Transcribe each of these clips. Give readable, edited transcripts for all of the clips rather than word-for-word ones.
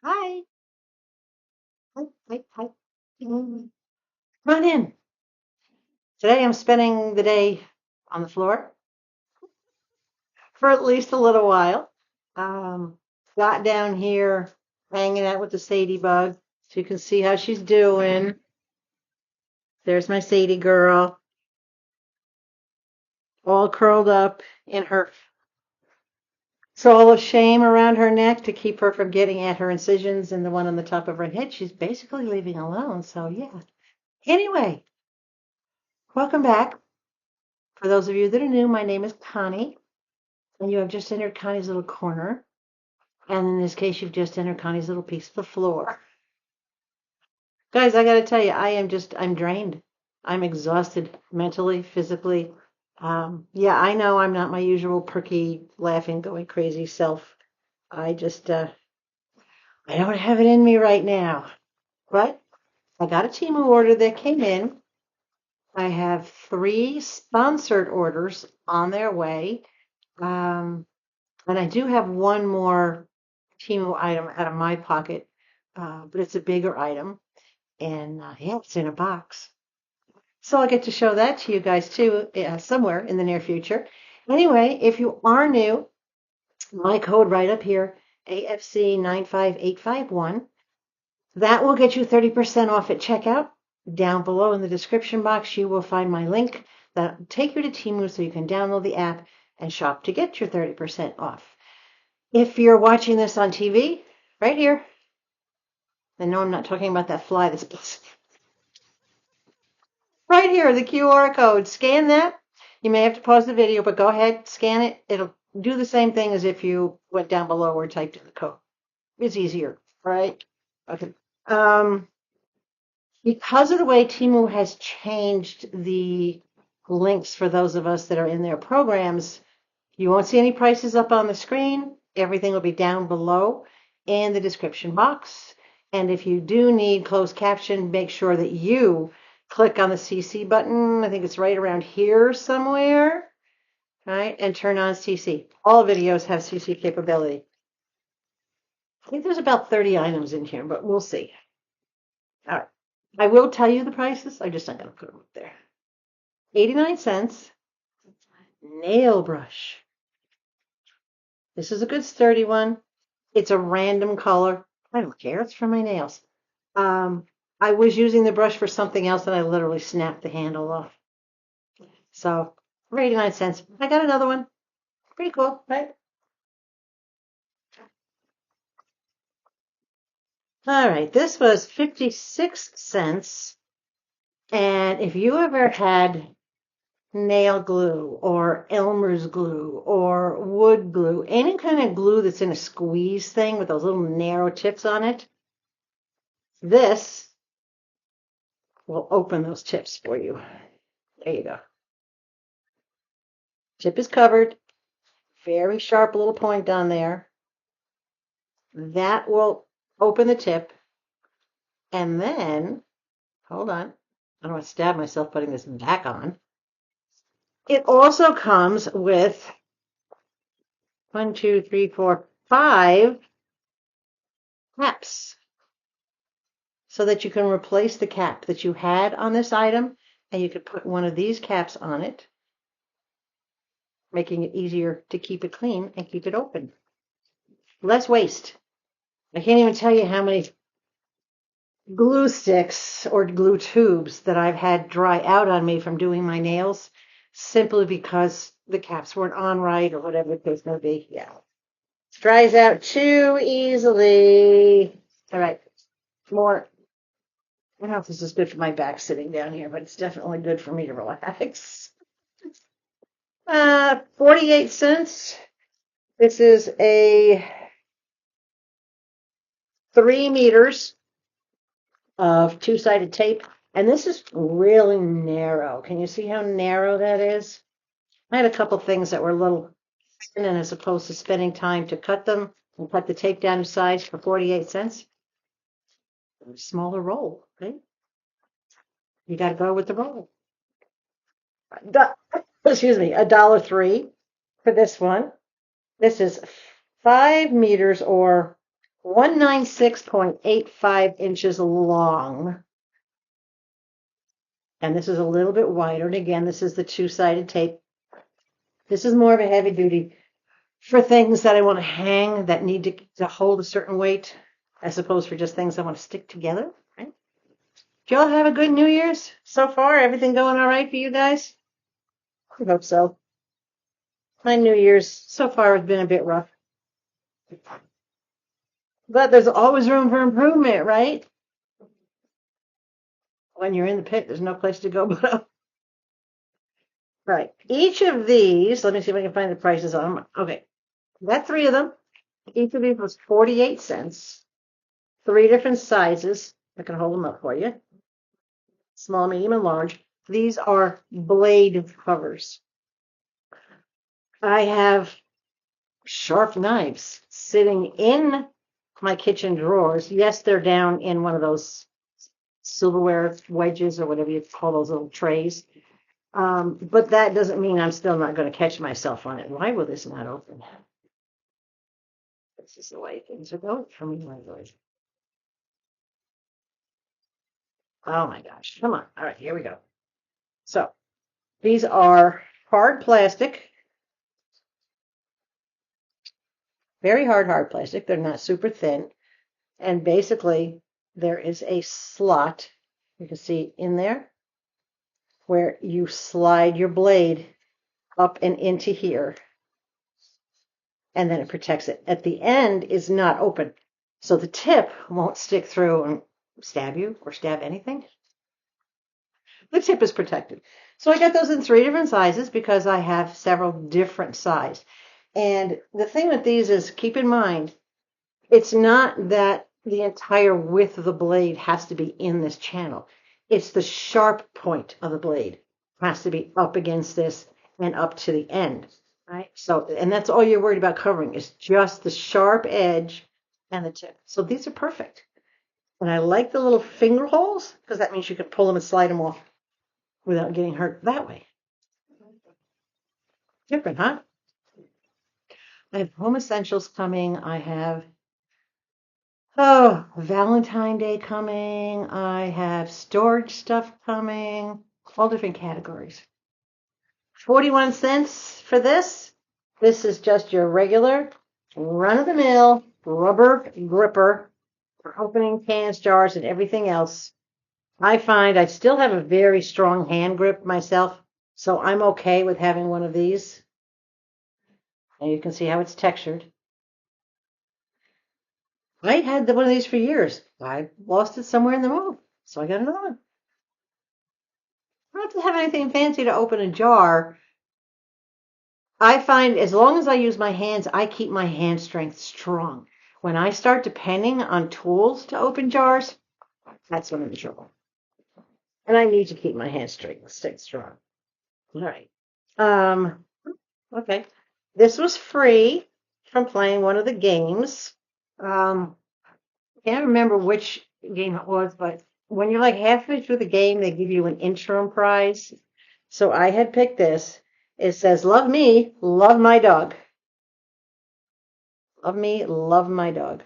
Hi. Hi. Hi. Hi. Come on in. Today I'm spending the day on the floor for at least a little while. Um, got down here hanging out with the Sadie bug so you can see how she's doing. There's my Sadie girl, all curled up in her shawl of shame around her neck to keep her from getting at her incisions and the one on the top of her head. She's basically leaving alone. So, yeah. Anyway, welcome back. For those of you that are new, my name is Connie. And you have just entered Connie's little corner. And in this case, you've just entered Connie's little piece of the floor. Guys, I got to tell you, I'm drained. I'm exhausted mentally, physically. Yeah, I know I'm not my usual perky, laughing, going crazy self. I just, I don't have it in me right now. But I got a TEMU order that came in. I have 3 sponsored orders on their way. Um, And I do have one more Temu item out of my pocket, but it's a bigger item. And yeah, it's in a box. So I'll get to show that to you guys too somewhere in the near future. Anyway, if you are new, my code right up here, AFC 95851, that will get you 30% off at checkout. Down below in the description box, you will find my link that will take you to Temu so you can download the app and shop to get your 30% off. If you're watching this on TV, right here, and no, I'm not talking about that fly that's right here, the QR code. Scan that. You may have to pause the video, but go ahead, scan it. It'll do the same thing as if you went down below or typed in the code. It's easier, right? Okay. Um, because of the way Temu has changed the links for those of us that are in their programs, you won't see any prices up on the screen. Everything will be down below in the description box. And if you do need closed caption, make sure that you click on the CC button. I think it's right around here somewhere, right? And turn on CC. All videos have CC capability. I think there's about 30 items in here, but we'll see. All right. I will tell you the prices. I'm just not going to put them up there. 89 cents nail brush. This is a good sturdy one. It's a random color. I don't care. It's for my nails. I was using the brush for something else and I literally snapped the handle off. So for 89 cents. I got another one. Pretty cool, right? All right. This was 56 cents. And if you ever had nail glue or Elmer's glue or wood glue, any kind of glue that's in a squeeze thing with those little narrow tips on it, this will open those tips for you. There you go. Tip is covered. Very sharp little point on there. That will open the tip. And then, hold on. I don't want to stab myself putting this back on. It also comes with 1, 2, 3, 4, 5 caps so that you can replace the cap that you had on this item and you could put one of these caps on it, making it easier to keep it clean and keep it open. Less waste. I can't even tell you how many glue sticks or glue tubes that I've had dry out on me from doing my nails simply because the caps weren't on right or whatever the case may be. Yeah. It dries out too easily. All right. More. I don't know if this is good for my back sitting down here, but it's definitely good for me to relax. 48 cents. This is a 3 meters of two-sided tape. And this is really narrow. Can you see how narrow that is? I had a couple things that were a little thin, and as opposed to spending time to cut them and cut the tape down to size for 48 cents, a smaller roll, right? You got to go with the roll. Excuse me, $1.03 for this one. This is 5 meters or 196.85 inches long. And this is a little bit wider. And again, this is the two-sided tape. This is more of a heavy duty for things that I want to hang that need to hold a certain weight, as opposed for just things I want to stick together. Right? Do y'all have a good New Year's so far? Everything going all right for you guys? I hope so. My New Year's so far has been a bit rough. But there's always room for improvement, right? When you're in the pit, there's no place to go but up. Right. Each of these, let me see if I can find the prices on them. Okay. Got three of them. Each of these was 48 cents. Three different sizes. I can hold them up for you. Small, medium, and large. These are blade covers. I have sharp knives sitting in my kitchen drawers. Yes, they're down in one of those silverware wedges or whatever you call those little trays. But that doesn't mean I'm still not going to catch myself on it. Why will this not open? This is the way things are going for me, my lord. Oh my gosh. Come on. All right, here we go. So these are hard plastic. Very hard plastic. They're not super thin. And basically, there is a slot, you can see in there, where you slide your blade up and into here. And then it protects it. At the end is not open. So the tip won't stick through and stab you or stab anything. The tip is protected. So I got those in three different sizes because I have several different sizes. And the thing with these is, keep in mind, it's not that the entire width of the blade has to be in this channel. It's the sharp point of the blade has to be up against this and up to the end. Right? So, and that's all you're worried about covering is just the sharp edge and the tip. So these are perfect. And I like the little finger holes because that means you can pull them and slide them off without getting hurt that way. Different, huh? I have home essentials coming. I have, Valentine Day coming. I have storage stuff coming. All different categories. 41 cents for this. This is just your regular run-of-the-mill rubber gripper for opening cans, jars, and everything else. I find I still have a very strong hand grip myself, so I'm okay with having one of these. And you can see how it's textured. I had one of these for years. I lost it somewhere in the road, so I got another one. I don't have to have anything fancy to open a jar. I find as long as I use my hands, I keep my hand strength strong. When I start depending on tools to open jars, that's when I'm in trouble. And I need to keep my hand strength strong. All right. Okay. This was free from playing one of the games. I can't remember which game it was, but when you're like halfway through the game, they give you an interim prize. So I had picked this. It says, "Love me, love my dog." Love me, love my dog.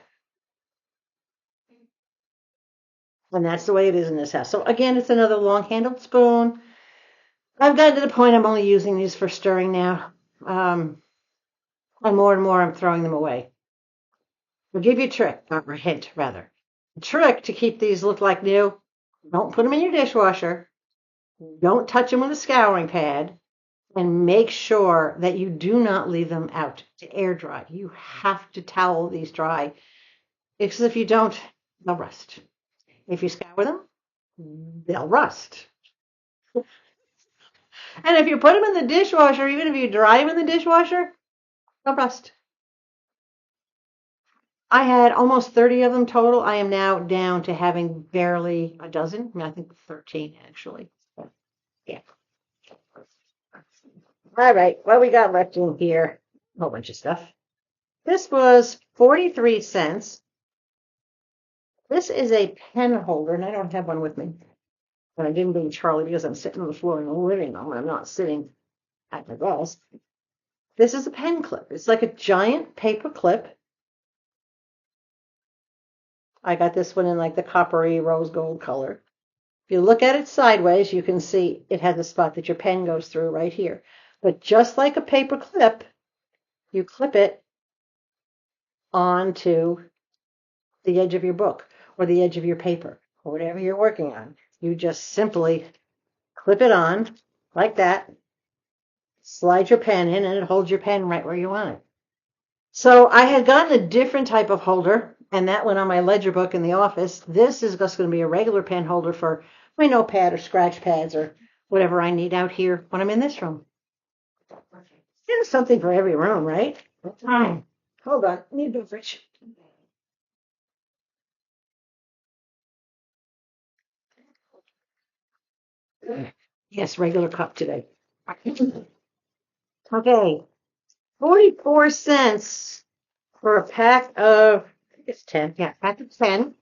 And that's the way it is in this house. So again, it's another long-handled spoon. I've gotten to the point I'm only using these for stirring now. And more I'm throwing them away. I'll give you a trick, or a hint, rather. A trick to keep these look like new. Don't put them in your dishwasher. Don't touch them with a scouring pad. And make sure that you do not leave them out to air dry. You have to towel these dry. Because if you don't, they'll rust. If you scour them, they'll rust. And if you put them in the dishwasher, even if you dry them in the dishwasher, they'll rust. I had almost 30 of them total. I am now down to having barely a dozen. I mean, I think 13 actually. Yeah. All right. What we got left in here? A whole bunch of stuff. This was 43 cents. This is a pen holder, and I don't have one with me. And I didn't bring Charlie because I'm sitting on the floor in the living room. I'm not sitting at my desk. This is a pen clip. It's like a giant paper clip. I got this one in like the coppery rose gold color. If you look at it sideways, you can see it has a spot that your pen goes through right here. But just like a paper clip, you clip it onto the edge of your book or the edge of your paper or whatever you're working on. You just simply clip it on like that, slide your pen in, and it holds your pen right where you want it. So I had gotten a different type of holder, and that went on my ledger book in the office. This is just going to be a regular pen holder for my notepad or scratch pads or whatever I need out here when I'm in this room. There's something for every room, right? Hold on, I need a beverage. Yes, regular cup today. Okay, 44 cents for a pack of, I think it's 10, yeah, pack of 10.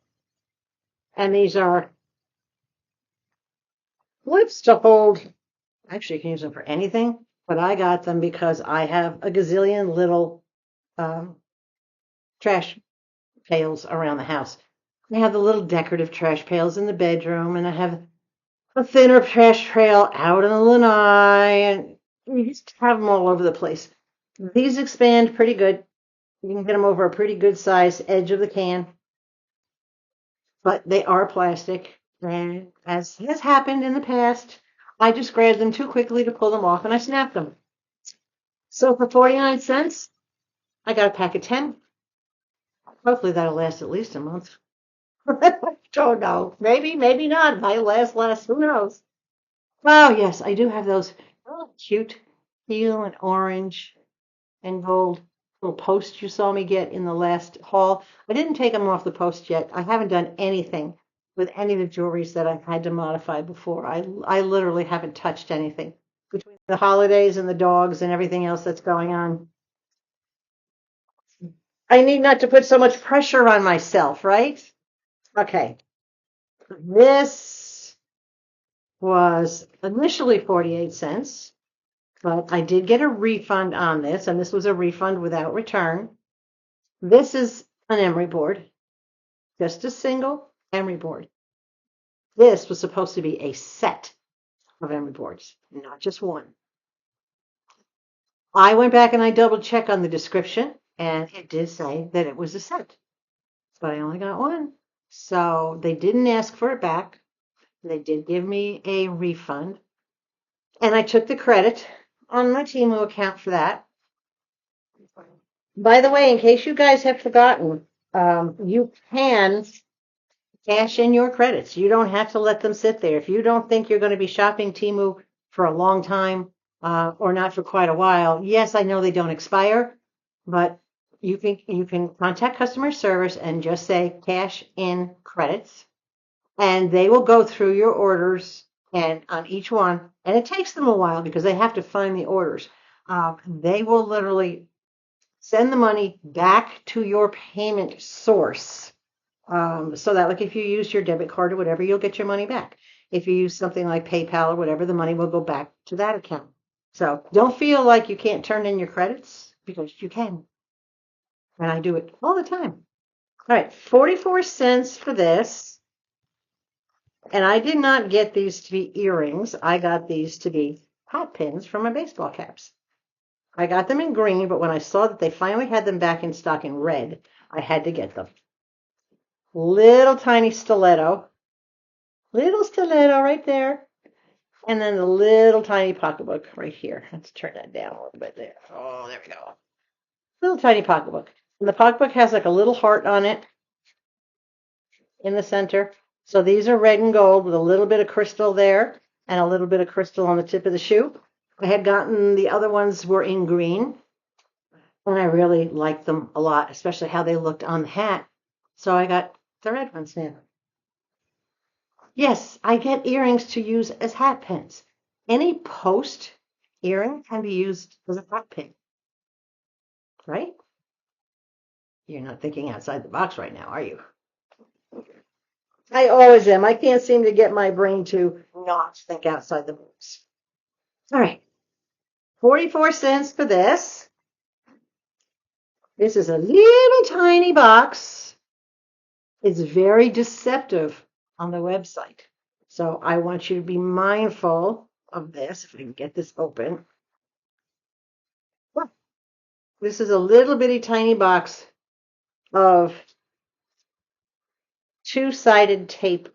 And these are clips to hold. Actually, you can use them for anything, but I got them because I have a gazillion little trash pails around the house. I have the little decorative trash pails in the bedroom, and I have a thinner trash trail out in the lanai, and you just have them all over the place. These expand pretty good. You can get them over a pretty good size edge of the can, but they are plastic. And as has happened in the past, I just grabbed them too quickly to pull them off, and I snapped them. So for 49 cents, I got a pack of 10. Hopefully that'll last at least a month. Don't know. Maybe, maybe not. Might last. Who knows? Oh, yes, I do have those really cute teal and orange and gold little posts you saw me get in the last haul. I didn't take them off the post yet. I haven't done anything with any of the jewelries that I've had to modify before. I literally haven't touched anything between the holidays and the dogs and everything else that's going on. I need not to put so much pressure on myself, right? Okay. This was initially 48 cents, but I did get a refund on this, and this was a refund without return. This is an emery board, just a single emery board. This was supposed to be a set of emery boards, not just one. I went back and I double checked on the description, and it did say that it was a set, but I only got one. So they didn't ask for it back. They did give me a refund, and I took the credit on my TEMU account for that. By the way, in case you guys have forgotten, you can cash in your credits. You don't have to let them sit there. If you don't think you're going to be shopping TEMU for a long time or not for quite a while, yes, I know they don't expire, but you can contact customer service and just say cash in credits, and they will go through your orders and on each one, and it takes them a while because they have to find the orders. They will literally send the money back to your payment source. So that, like, if you use your debit card or whatever, you'll get your money back. If you use something like PayPal or whatever, the money will go back to that account. So don't feel like you can't turn in your credits because you can. And I do it all the time. All right, 44 cents for this. And I did not get these to be earrings. I got these to be hat pins for my baseball caps. I got them in green, but when I saw that they finally had them back in stock in red, I had to get them. Little tiny stiletto. Little stiletto right there. And then the little tiny pocketbook right here. Let's turn that down a little bit there. Oh, there we go. Little tiny pocketbook. And the pocketbook has like a little heart on it in the center. So these are red and gold with a little bit of crystal there and a little bit of crystal on the tip of the shoe. I had gotten the other ones were in green, and I really liked them a lot, especially how they looked on the hat. So I got the red ones now. Yes, I get earrings to use as hat pins. Any post earring can be used as a hat pin, right? You're not thinking outside the box right now, are you? I always am. I can't seem to get my brain to not think outside the box. All right, 44 cents for this. This is a little tiny box. It's very deceptive on the website. So I want you to be mindful of this. If I can get this open. This is a little bitty tiny box of two-sided tape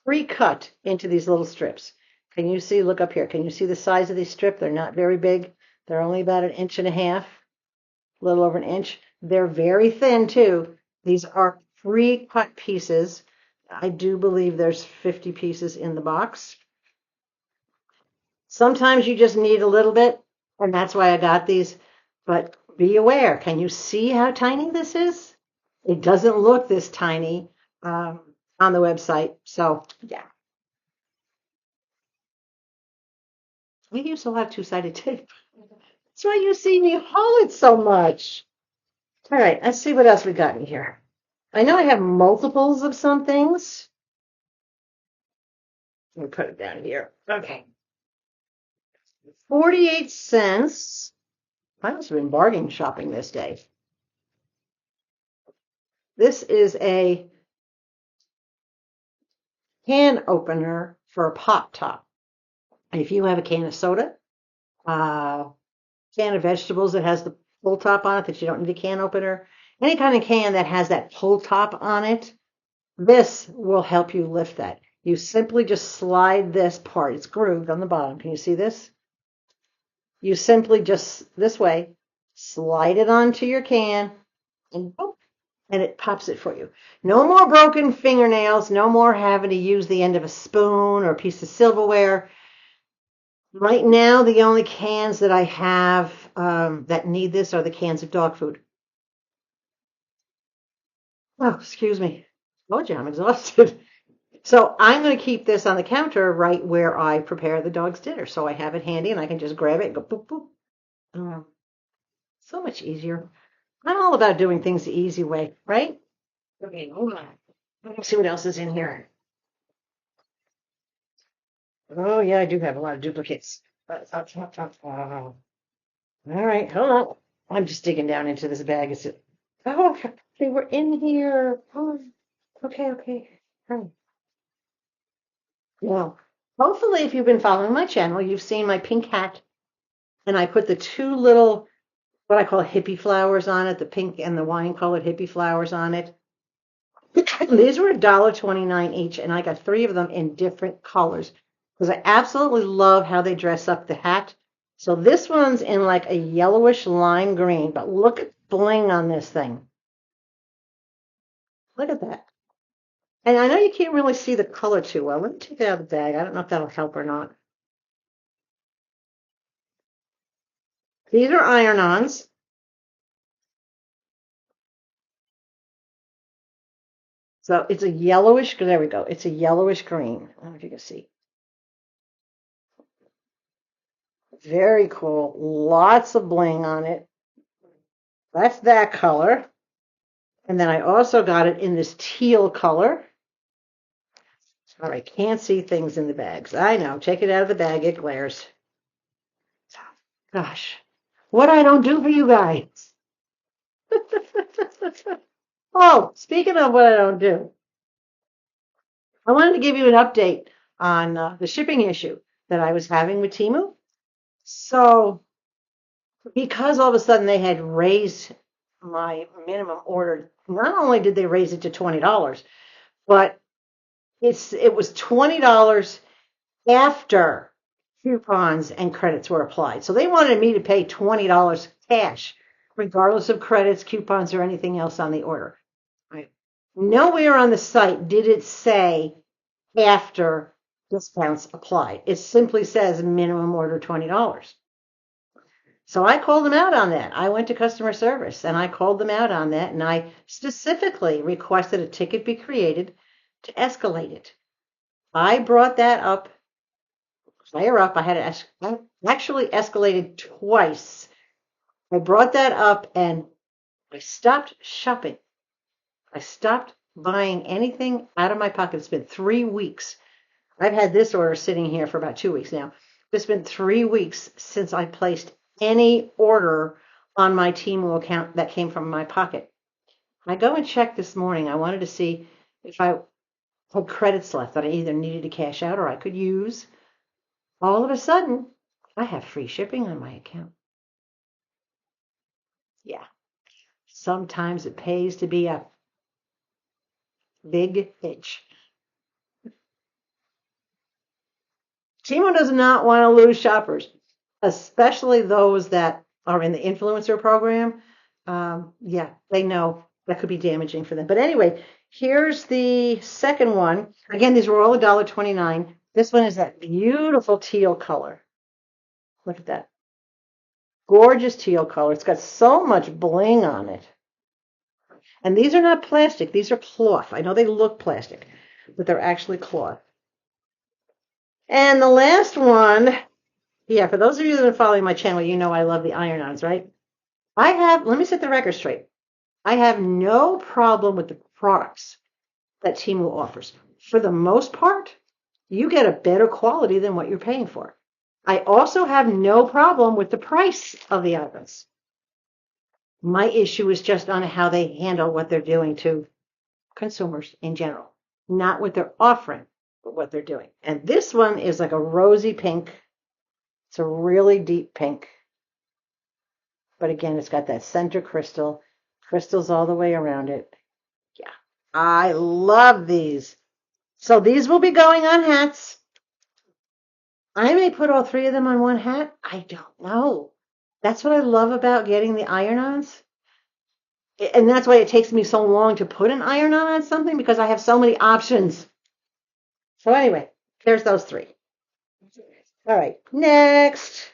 pre-cut into these little strips. Can you see? Look up here. Can you see the size of these strips? They're not very big. They're only about 1.5 inches, a little over an inch. They're very thin too. These are pre-cut pieces. I do believe there's 50 pieces in the box. Sometimes you just need a little bit, and that's why I got these. But be aware. Can you see how tiny this is? It doesn't look this tiny on the website. So, yeah. We use a lot of two-sided tape. That's why you see me haul it so much. All right, let's see what else we got in here. I know I have multiples of some things. Let me put it down here. Okay. 48 cents. I must have been bargain shopping this day. This is a can opener for a pop top. If you have a can of soda, can of vegetables that has the pull top on it that you don't need a can opener, any kind of can that has that pull top on it, this will help you lift that. You simply just slide this part. It's grooved on the bottom. Can you see this? You simply just, this way, slide it onto your can, and boom, and it pops it for you. No more broken fingernails. No more having to use the end of a spoon or a piece of silverware. Right now, the only cans that I have that need this are the cans of dog food. Oh, excuse me. Oh, I'm exhausted. So I'm going to keep this on the counter right where I prepare the dog's dinner. So I have it handy and I can just grab it and go boop, boop. So much easier. I'm all about doing things the easy way, right? Okay, hold on. Let's see what else is in here. Oh, yeah, I do have a lot of duplicates. All right, hold on. I'm just digging down into this bag. Is it? Oh, they were in here. Oh, okay, okay. All right. Well, hopefully, if you've been following my channel, you've seen my pink hat, and I put the two little, what I call hippie flowers on it, the pink and the wine-colored hippie flowers on it. These were $1.29 each, and I got 3 of them in different colors because I absolutely love how they dress up the hat. So this one's in like a yellowish lime green, but look at bling on this thing. Look at that. And I know you can't really see the color too well. Let me take it out of the bag. I don't know if that'll help or not. These are iron-ons. So it's a yellowish, there we go. It's a yellowish green. I don't know if you can see. Very cool. Lots of bling on it. That's that color. And then I also got it in this teal color. All right, can't see things in the bags. I know. Take it out of the bag. It glares. Gosh, what I don't do for you guys. Oh, speaking of what I don't do, I wanted to give you an update on the shipping issue that I was having with TEMU. So, because all of a sudden they had raised my minimum order, not only did they raise it to $20, but it was $20 after coupons and credits were applied. So they wanted me to pay $20 cash, regardless of credits, coupons, or anything else on the order. Right. Nowhere on the site did it say after discounts applied. It simply says minimum order $20. So I called them out on that. I went to customer service and I called them out on that, and I specifically requested a ticket be created to escalate it. I brought that up higher up. I actually escalated twice. I brought that up and I stopped shopping. I stopped buying anything out of my pocket. It's been 3 weeks. I've had this order sitting here for about 2 weeks now. It's been 3 weeks since I placed any order on my TEMU account that came from my pocket. I go and check this morning. I wanted to see if I had credits left that I either needed to cash out or I could use, all of a sudden, I have free shipping on my account. Yeah. Sometimes it pays to be a big hitch. TEMU does not want to lose shoppers, especially those that are in the influencer program. Yeah, they know that could be damaging for them. But anyway, here's the second one. Again, these were all $1.29. This one is that beautiful teal color. Look at that. Gorgeous teal color. It's got so much bling on it. And these are not plastic. These are cloth. I know they look plastic, but they're actually cloth. And the last one, yeah, for those of you that are following my channel, you know I love the iron-ons, right? Let me set the record straight. I have no problem with the products that TEMU offers. For the most part, you get a better quality than what you're paying for. I also have no problem with the price of the items. My issue is just on how they handle what they're doing to consumers in general, not what they're offering, but what they're doing. And this one is like a rosy pink. It's a really deep pink. But again, it's got that center crystals all the way around it. Yeah, I love these. So these will be going on hats. I may put all three of them on one hat. I don't know. That's what I love about getting the iron-ons. And that's why it takes me so long to put an iron-on on something, because I have so many options. So anyway, there's those three. All right, next.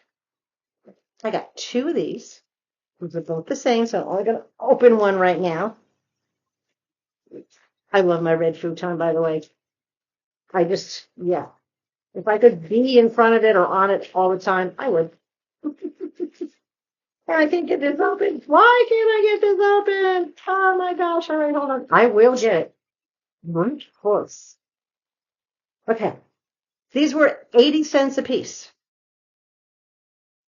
I got two of these. These are both the same, so I'm only going to open one right now. I love my red futon, by the way. Yeah. If I could be in front of it or on it all the time, I would. And I can't get this open. Why can't I get this open? Oh my gosh. All right, hold on. I will get it. Right close. Okay. These were 80 cents a piece.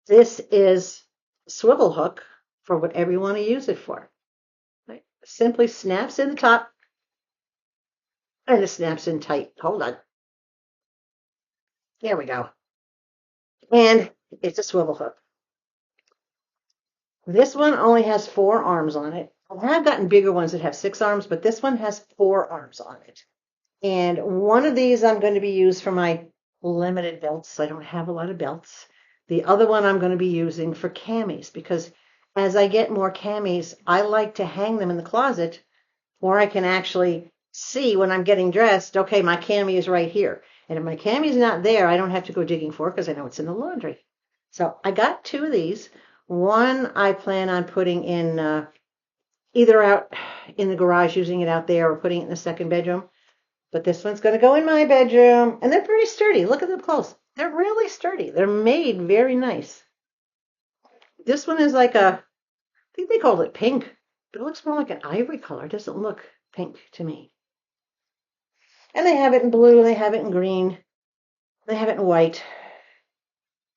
This is a swivel hook for whatever you want to use it for. Right? Simply snaps in the top and it snaps in tight. Hold on. There we go. And it's a swivel hook. This one only has 4 arms on it. I have gotten bigger ones that have 6 arms, but this one has 4 arms on it. And one of these I'm going to be used for my limited belts. I don't have a lot of belts. The other one I'm going to be using for camis, because as I get more camis, I like to hang them in the closet where I can actually see when I'm getting dressed, okay, my cami is right here. And if my cami is not there, I don't have to go digging for it because I know it's in the laundry. So I got 2 of these. One I plan on putting in either out in the garage, using it out there, or putting it in the second bedroom. But this one's going to go in my bedroom. And they're pretty sturdy. Look at them close. They're really sturdy. They're made very nice. This one is like I think they called it pink, but it looks more like an ivory color. It doesn't look pink to me. And they have it in blue, and they have it in green. They have it in white.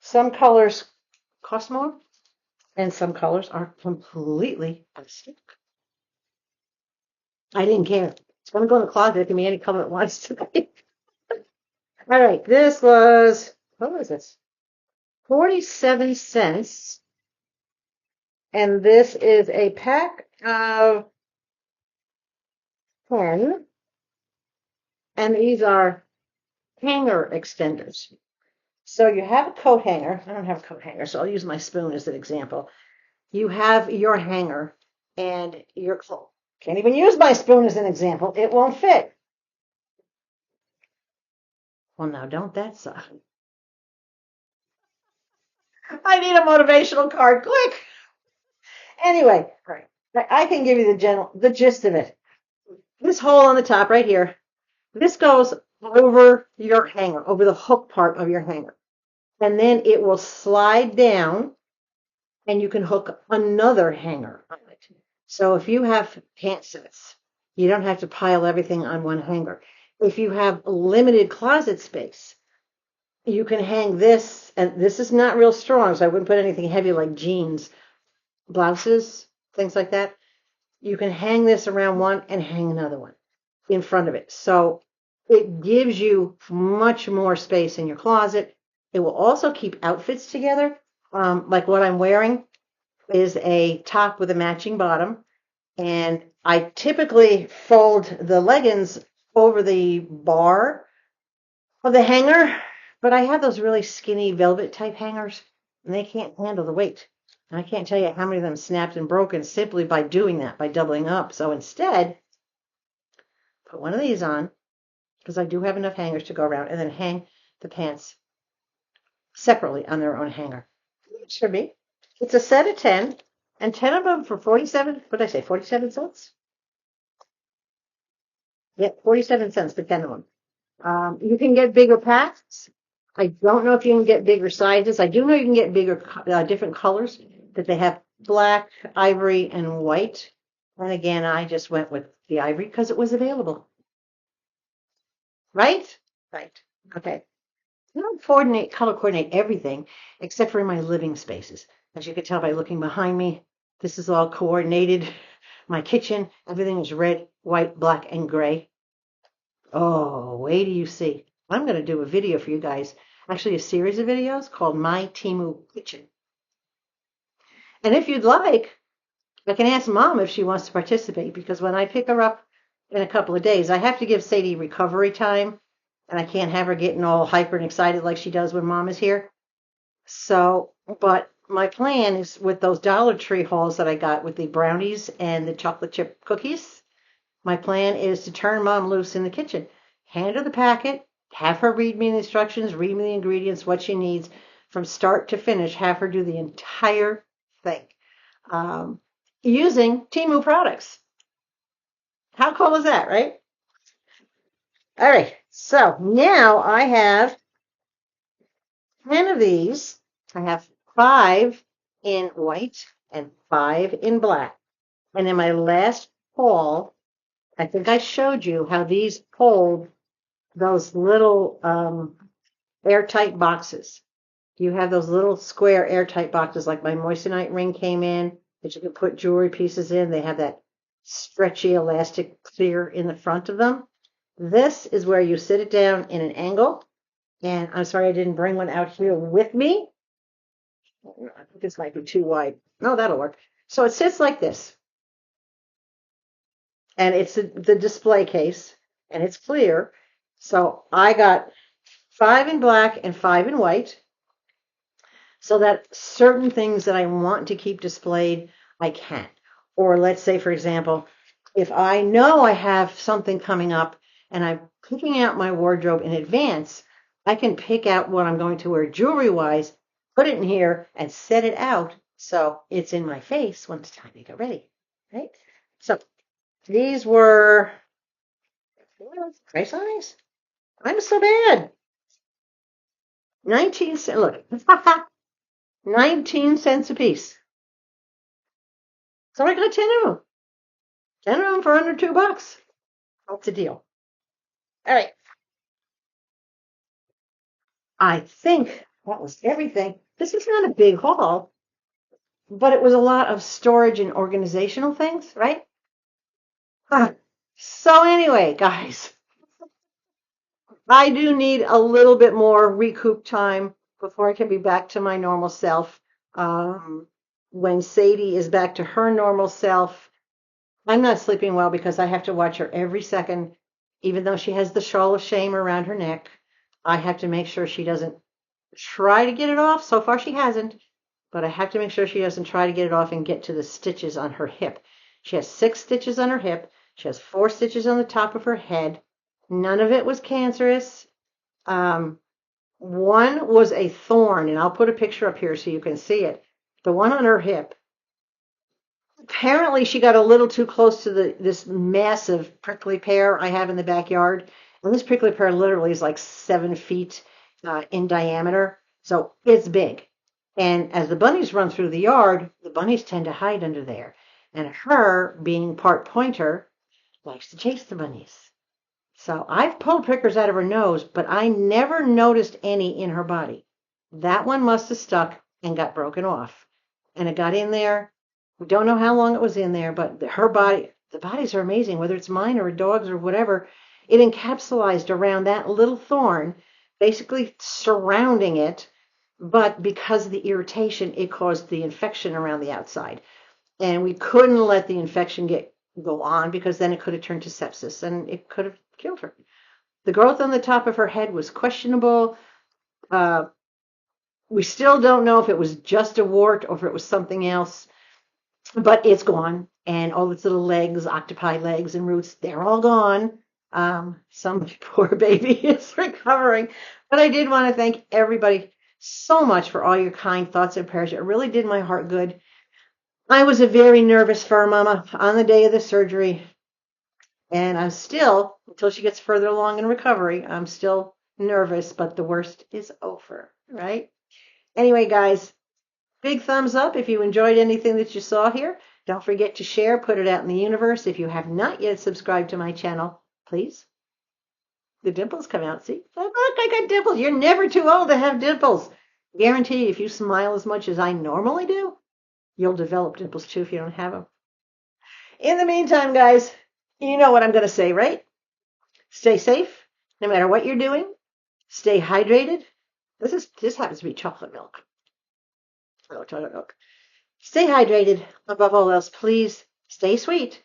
Some colors cost more, and some colors are completely out of stock. I didn't care. It's going to go in the closet. It can be any color it wants to be. All right, what was this? 47 cents. And this is a pack of 10. And these are hanger extenders. So you have a coat hanger. I don't have a coat hanger, so I'll use my spoon as an example. You have your hanger and your clothes. Can't even use my spoon as an example. It won't fit. Well, now don't that suck. I need a motivational card. Quick. Anyway, all right. I can give you the gist of it. This hole on the top right here, this goes over your hanger, over the hook part of your hanger. And then it will slide down and you can hook another hanger on it. So if you have pant sets, you don't have to pile everything on one hanger. If you have limited closet space, you can hang this, and this is not real strong, so I wouldn't put anything heavy like jeans, blouses, things like that. You can hang this around one and hang another one. in front of it. So it gives you much more space in your closet. It will also keep outfits together. Like what I'm wearing is a top with a matching bottom. And I typically fold the leggings over the bar of the hanger, but I have those really skinny velvet type hangers, and they can't handle the weight. And I can't tell you how many of them snapped and broken simply by doing that, by doubling up. So instead, put one of these on, because I do have enough hangers to go around, and then hang the pants separately on their own hanger. It should be. It's a set of 10, and 10 of them for 47, what did I say, 47 cents? Yeah, 47 cents for 10 of them. You can get bigger packs. I don't know if you can get bigger sizes. I do know you can get bigger, different colors, that they have black, ivory, and white. And again, I just went with the ivory because it was available. Right? Right. Okay. I don't color coordinate everything except for in my living spaces. As you can tell by looking behind me, this is all coordinated. My kitchen, everything is red, white, black, and gray. Oh, wait till you see. I'm going to do a video for you guys, actually a series of videos called My TEMU Kitchen. And if you'd like, I can ask Mom if she wants to participate, because when I pick her up in a couple of days, I have to give Sadie recovery time, and I can't have her getting all hyper and excited like she does when Mom is here. So, but my plan is with those Dollar Tree hauls that I got with the brownies and the chocolate chip cookies, my plan is to turn Mom loose in the kitchen, hand her the packet, have her read me the instructions, read me the ingredients, what she needs from start to finish, have her do the entire thing using TEMU products. How cool is that, right? All right, so now I have 10 of these. I have 5 in white and 5 in black. And in my last haul, I think I showed you how these hold those little airtight boxes. You have those little square airtight boxes like my moissanite ring came in that you can put jewelry pieces in. They have that stretchy elastic clear in the front of them. This is where you sit it down in an angle. And I'm sorry I didn't bring one out here with me. I think this might be too wide. No, that'll work. So it sits like this. And it's the display case. And it's clear. So I got 5 in black and 5 in white, so that certain things that I want to keep displayed, I can. Or let's say, for example, if I know I have something coming up and I'm picking out my wardrobe in advance, I can pick out what I'm going to wear jewelry-wise, put it in here, and set it out so it's in my face when it's time to get ready, right? So these were price on these. I'm so bad. 19 cents. Look, 19 cents a piece. So I got 10 of them. 10 of them for under $2. That's a deal. All right. I think that was everything. This is not a big haul, but it was a lot of storage and organizational things, right? So anyway, guys, I do need a little bit more recoup time before I can be back to my normal self. When Sadie is back to her normal self, I'm not sleeping well because I have to watch her every second, even though she has the shawl of shame around her neck. I have to make sure she doesn't try to get it off. So far, she hasn't, but I have to make sure she doesn't try to get it off and get to the stitches on her hip. She has 6 stitches on her hip. She has 4 stitches on the top of her head. None of it was cancerous. One was a thorn, and I'll put a picture up here so you can see it. The one on her hip. Apparently, she got a little too close to this massive prickly pear I have in the backyard. And this prickly pear literally is like 7 feet in diameter. So it's big. And as the bunnies run through the yard, the bunnies tend to hide under there. And her, being part pointer, likes to chase the bunnies. So I've pulled prickers out of her nose, but I never noticed any in her body. That one must have stuck and got broken off. And it got in there. We don't know how long it was in there, but her body, the bodies are amazing, whether it's mine or a dog's or whatever. It encapsulated around that little thorn, basically surrounding it. But because of the irritation, it caused the infection around the outside. And we couldn't let the infection go on because then it could have turned to sepsis and it could have killed her. The growth on the top of her head was questionable. We still don't know if it was just a wart or if it was something else, but it's gone. And all its little legs, octopi legs and roots, they're all gone. Some poor baby is recovering. But I did want to thank everybody so much for all your kind thoughts and prayers. It really did my heart good. I was a very nervous fur mama on the day of the surgery. And I'm still, until she gets further along in recovery, I'm still nervous, but the worst is over, right? Anyway, guys, big thumbs up if you enjoyed anything that you saw here. Don't forget to share, put it out in the universe. If you have not yet subscribed to my channel, please. The dimples come out. See? Look, I got dimples. You're never too old to have dimples. Guarantee you, if you smile as much as I normally do, you'll develop dimples too if you don't have them. In the meantime, guys, you know what I'm going to say, right? Stay safe, no matter what you're doing. Stay hydrated. This happens to be chocolate milk. Oh, chocolate milk. Stay hydrated. Above all else, please stay sweet.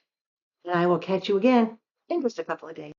And I will catch you again in just a couple of days.